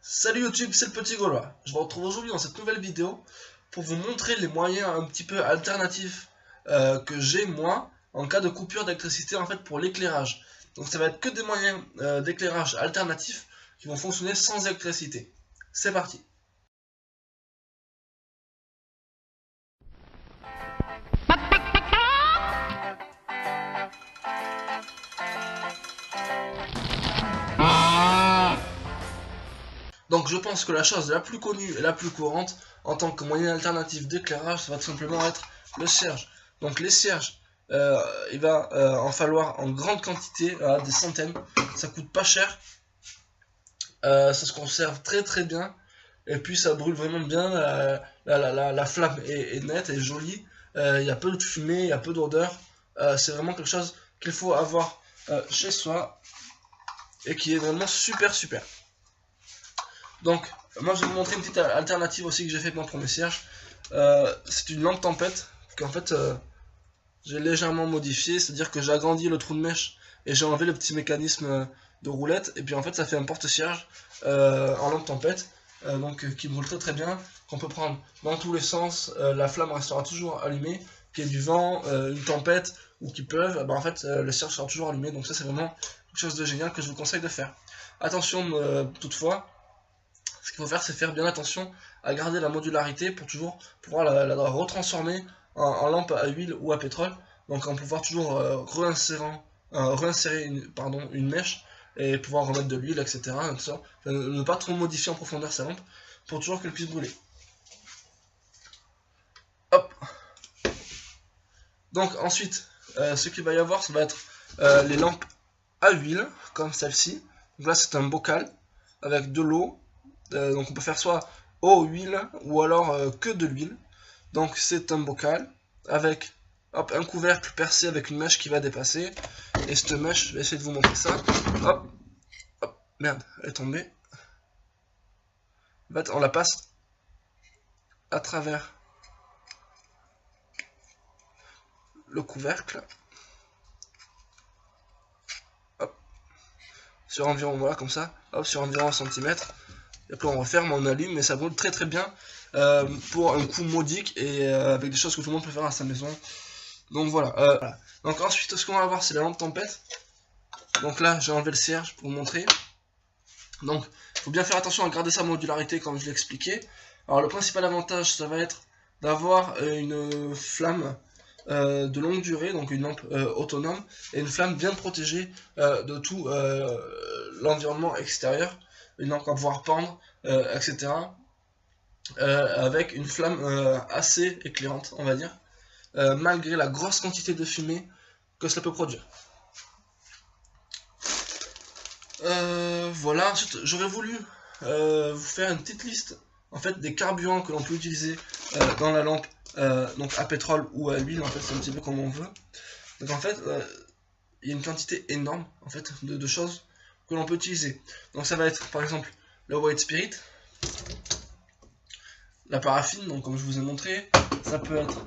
Salut YouTube, c'est le petit Gaulois. Je vous retrouve aujourd'hui dans cette nouvelle vidéo pour vous montrer les moyens un petit peu alternatifs que j'ai moi en cas de coupure d'électricité en fait pour l'éclairage. Donc ça va être que des moyens d'éclairage alternatifs qui vont fonctionner sans électricité. C'est parti. Donc je pense que la chose la plus connue et la plus courante en tant que moyen alternatif d'éclairage, ça va tout simplement être le cierge. Donc les cierges, il va en falloir en grande quantité, des centaines, ça coûte pas cher, ça se conserve très bien, et puis ça brûle vraiment bien, la flamme est nette et jolie, il y a peu de fumée, il y a peu d'odeur, c'est vraiment quelque chose qu'il faut avoir chez soi, et qui est vraiment super. Donc, moi je vais vous montrer une petite alternative aussi que j'ai fait pour mon premier cierge. C'est une lampe tempête qu'en fait j'ai légèrement modifié, c'est-à-dire que j'ai agrandi le trou de mèche et j'ai enlevé le petit mécanisme de roulette, et puis en fait ça fait un porte-cierge en lampe tempête, qui brûle très bien, qu'on peut prendre dans tous les sens, la flamme restera toujours allumée, qu'il y ait du vent, une tempête ou qu'il pleuve, en fait le cierge sera toujours allumé, donc ça c'est vraiment quelque chose de génial que je vous conseille de faire. Attention toutefois, ce qu'il faut faire, c'est faire bien attention à garder la modularité pour toujours pouvoir la retransformer en lampe à huile ou à pétrole. Donc, en pouvoir toujours réinsérer une mèche et pouvoir remettre de l'huile, etc. Tout ça. Ne pas trop modifier en profondeur sa lampe pour toujours qu'elle puisse brûler. Hop. Donc, ensuite, ce qu'il va y avoir, ça va être les lampes à huile, comme celle-ci. Donc là, c'est un bocal avec de l'eau. Donc on peut faire soit eau, huile ou alors que de l'huile. Donc c'est un bocal avec un couvercle percé avec une mèche qui va dépasser. Et cette mèche, je vais essayer de vous montrer ça. Hop, merde, elle est tombée. En fait, on la passe à travers le couvercle. Hop, sur environ, voilà, comme ça. Hop, sur environ 1 cm. Et après on referme, on allume, et ça brûle très bien pour un coût modique et avec des choses que tout le monde peut faire à sa maison. Donc voilà. Donc ensuite, ce qu'on va avoir, c'est la lampe tempête. Donc là, j'ai enlevé le cierge pour vous montrer. Donc, il faut bien faire attention à garder sa modularité comme je l'ai expliqué. Alors le principal avantage, ça va être d'avoir une flamme de longue durée, donc une lampe autonome, et une flamme bien protégée de tout l'environnement extérieur. Une lampe qu'on va pouvoir pendre, etc. Avec une flamme assez éclairante, on va dire, malgré la grosse quantité de fumée que cela peut produire. Voilà, ensuite j'aurais voulu vous faire une petite liste en fait des carburants que l'on peut utiliser dans la lampe, donc à pétrole ou à huile, en fait c'est un petit peu comme on veut. Donc en fait il y a une quantité énorme en fait de choses que l'on peut utiliser. Donc ça va être par exemple le white spirit, la paraffine, donc comme je vous ai montré, ça peut être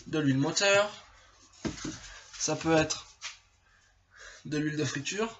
de l'huile moteur, ça peut être de l'huile de friture,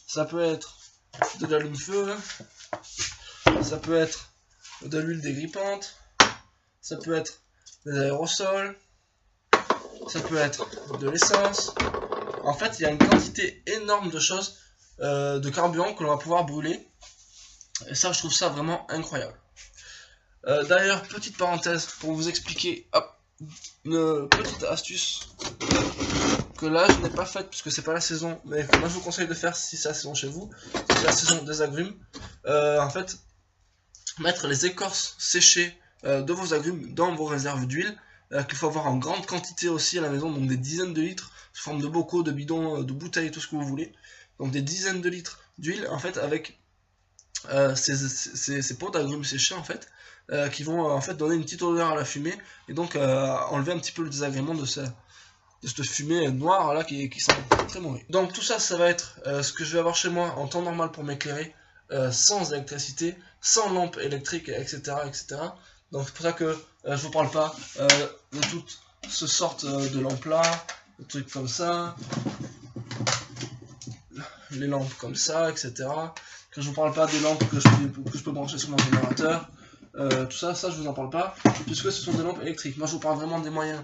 ça peut être de l'allume-feu, ça peut être de l'huile dégrippante, ça peut être des aérosols, ça peut être de l'essence. En fait, il y a une quantité énorme de choses, de carburant que l'on va pouvoir brûler. Et ça, je trouve ça vraiment incroyable. D'ailleurs, petite parenthèse pour vous expliquer une petite astuce que là je n'ai pas faite puisque c'est pas la saison, mais que moi je vous conseille de faire si c'est la saison chez vous, si c'est la saison des agrumes. En fait, mettre les écorces séchées de vos agrumes dans vos réserves d'huile, qu'il faut avoir en grande quantité aussi à la maison, donc des dizaines de litres, sous forme de bocaux, de bidons, de bouteilles, tout ce que vous voulez. Donc des dizaines de litres d'huile, en fait, avec ces pots d'agrumes séchés, en fait, qui vont en fait donner une petite odeur à la fumée, et donc enlever un petit peu le désagrément de cette fumée noire là qui sent très mauvais. Donc tout ça, ça va être ce que je vais avoir chez moi en temps normal pour m'éclairer, sans électricité, sans lampe électrique, etc. Donc c'est pour ça que je vous parle pas de toutes ces sortes de lampes là, de trucs comme ça, les lampes comme ça, etc. que je vous parle pas des lampes que je peux brancher sur mon générateur. Tout ça, je vous en parle pas, puisque ce sont des lampes électriques. Moi je vous parle vraiment des moyens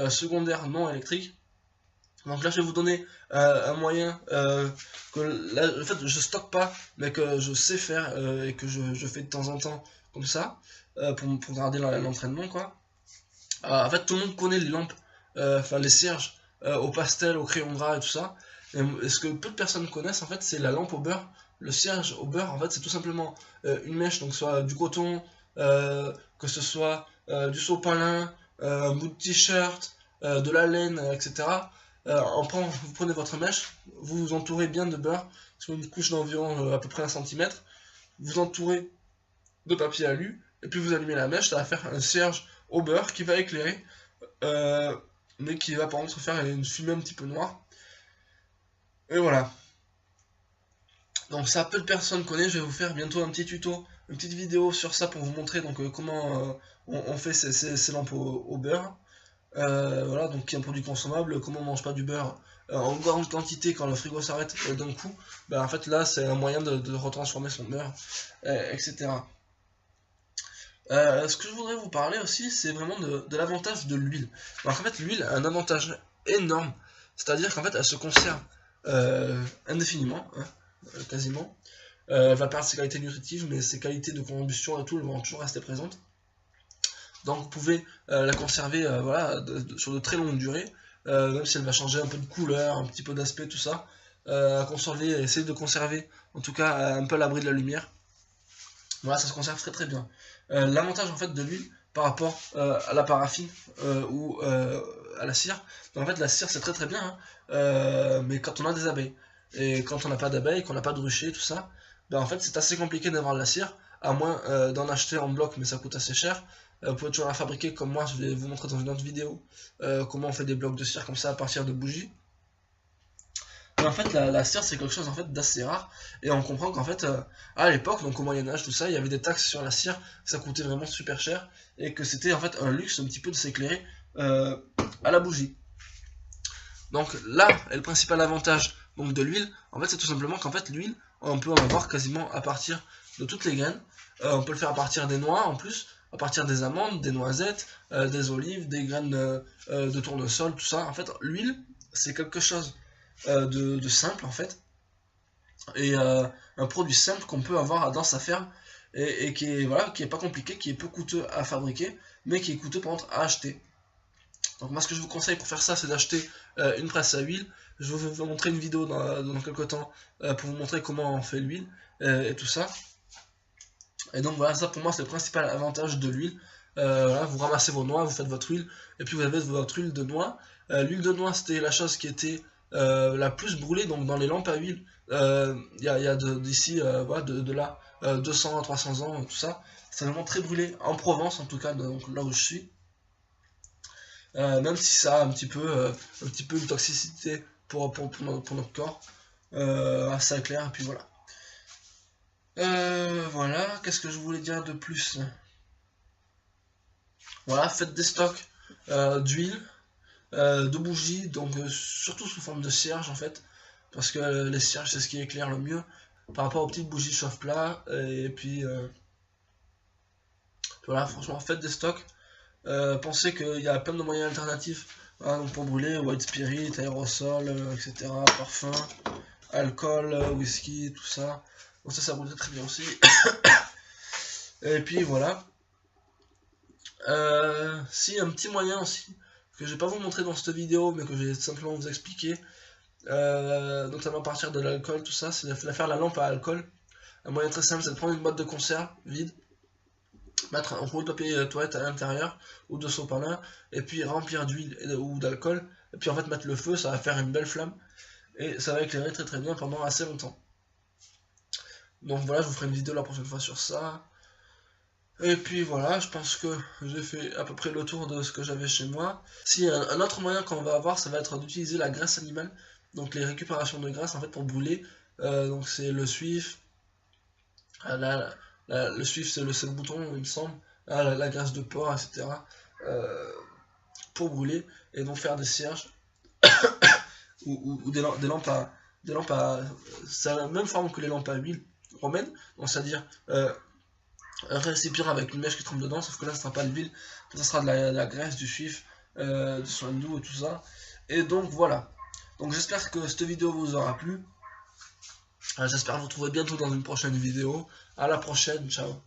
secondaires non électriques. Donc là je vais vous donner un moyen que là, en fait je stocke pas, mais que je sais faire et que je fais de temps en temps comme ça, pour garder l'entraînement quoi. En fait tout le monde connaît les lampes, enfin les cierges au pastel, au crayon gras et tout ça. Et ce que peu de personnes connaissent en fait c'est la lampe au beurre. Le cierge au beurre en fait c'est tout simplement une mèche, donc soit du coton, que ce soit du sopalin, un bout de t-shirt, de la laine, etc. Vous prenez votre mèche, vous vous entourez bien de beurre, sur une couche d'environ à peu près 1 cm, vous entourez de papier alu, et puis vous allumez la mèche, ça va faire un cierge au beurre qui va éclairer, mais qui va par contre faire une fumée un petit peu noire. Et voilà. Donc ça, peu de personnes connaissent. Je vais vous faire bientôt un petit tuto, une petite vidéo sur ça pour vous montrer donc comment on fait ces lampes au beurre. Voilà, donc qui est un produit consommable. Comment on mange pas du beurre en grande quantité quand le frigo s'arrête d'un coup. En fait là c'est un moyen de retransformer son beurre, etc. Ce que je voudrais vous parler aussi, c'est vraiment de l'avantage de l'huile. Alors en fait l'huile a un avantage énorme, c'est-à-dire qu'en fait elle se conserve indéfiniment, hein, quasiment. Elle va perdre ses qualités nutritives, mais ses qualités de combustion et tout, elles vont toujours rester présentes. Donc vous pouvez la conserver voilà, sur de très longues durées, même si elle va changer un peu de couleur, un petit peu d'aspect, tout ça. Essayer de conserver, en tout cas un peu à l'abri de la lumière. Voilà, ça se conserve très très bien. L'avantage en fait de l'huile par rapport à la paraffine ou à la cire, en fait la cire c'est très très bien, hein, mais quand on a des abeilles, et quand on n'a pas d'abeilles, qu'on n'a pas de rucher, tout ça, en fait c'est assez compliqué d'avoir de la cire, à moins d'en acheter en bloc, mais ça coûte assez cher. Vous pouvez toujours la fabriquer comme moi, je vais vous montrer dans une autre vidéo comment on fait des blocs de cire comme ça à partir de bougies. Mais en fait la cire c'est quelque chose en fait d'assez rare, et on comprend qu'en fait à l'époque, donc au Moyen-Âge, tout ça, il y avait des taxes sur la cire, ça coûtait vraiment super cher, et que c'était en fait un luxe un petit peu de s'éclairer à la bougie. Donc là est le principal avantage donc, de l'huile, en fait c'est tout simplement qu'en fait l'huile, on peut en avoir quasiment à partir de toutes les graines, on peut le faire à partir des noix en plus, à partir des amandes, des noisettes, des olives, des graines de tournesol, tout ça. En fait l'huile c'est quelque chose de simple en fait, et un produit simple qu'on peut avoir dans sa ferme, et qui est, voilà, qui est pas compliqué, qui est peu coûteux à fabriquer, mais qui est coûteux par contre à acheter. Donc moi ce que je vous conseille pour faire ça, c'est d'acheter une presse à huile. Je vais vous montrer une vidéo dans quelques temps pour vous montrer comment on fait l'huile et tout ça. Et donc voilà, ça pour moi c'est le principal avantage de l'huile. Voilà, vous ramassez vos noix, vous faites votre huile, et puis vous avez votre huile de noix. L'huile de noix c'était la chose qui était la plus brûlée donc dans les lampes à huile. Il y a d'ici voilà, de là 200 à 300 ans, tout ça. C'est vraiment très brûlé en Provence en tout cas, donc là où je suis. Même si ça a un petit peu une toxicité pour notre corps, assez clair, et puis voilà. Voilà, qu'est-ce que je voulais dire de plus? Voilà, faites des stocks d'huile, de bougies, donc surtout sous forme de cierge en fait, parce que les cierges c'est ce qui éclaire le mieux par rapport aux petites bougies chauffe-plat, et puis voilà, franchement faites des stocks. Pensez qu'il y a plein de moyens alternatifs, hein, donc pour brûler, white spirit, aérosol, etc., parfum, alcool, whisky, tout ça. Donc ça brûle très bien aussi. Et puis voilà. Si, un petit moyen aussi, que je vais pas vous montrer dans cette vidéo, mais que je vais simplement vous expliquer, notamment à partir de l'alcool, tout ça, c'est de faire la lampe à alcool. Un moyen très simple, c'est de prendre une boîte de conserve vide, mettre un rouleau de papier toilette à l'intérieur, ou de sopalin, et puis remplir d'huile ou d'alcool, et puis en fait mettre le feu, ça va faire une belle flamme, et ça va éclairer très très bien pendant assez longtemps. Donc voilà, je vous ferai une vidéo la prochaine fois sur ça. Et puis voilà, je pense que j'ai fait à peu près le tour de ce que j'avais chez moi. Si un autre moyen qu'on va avoir, ça va être d'utiliser la graisse animale, donc les récupérations de graisse en fait pour brûler. Donc c'est le suif, le suif c'est le bouton il me semble, la graisse de porc, etc. Pour brûler et donc faire des cierges ou des lampes à c'est la même forme que les lampes à huile, romaine, donc c'est-à-dire un récipient avec une mèche qui trempe dedans, sauf que là ce sera pas de l'huile, ça sera de la graisse, du suif, du soin doux et tout ça. Et donc voilà. Donc j'espère que cette vidéo vous aura plu. J'espère vous retrouver bientôt dans une prochaine vidéo. À la prochaine, ciao.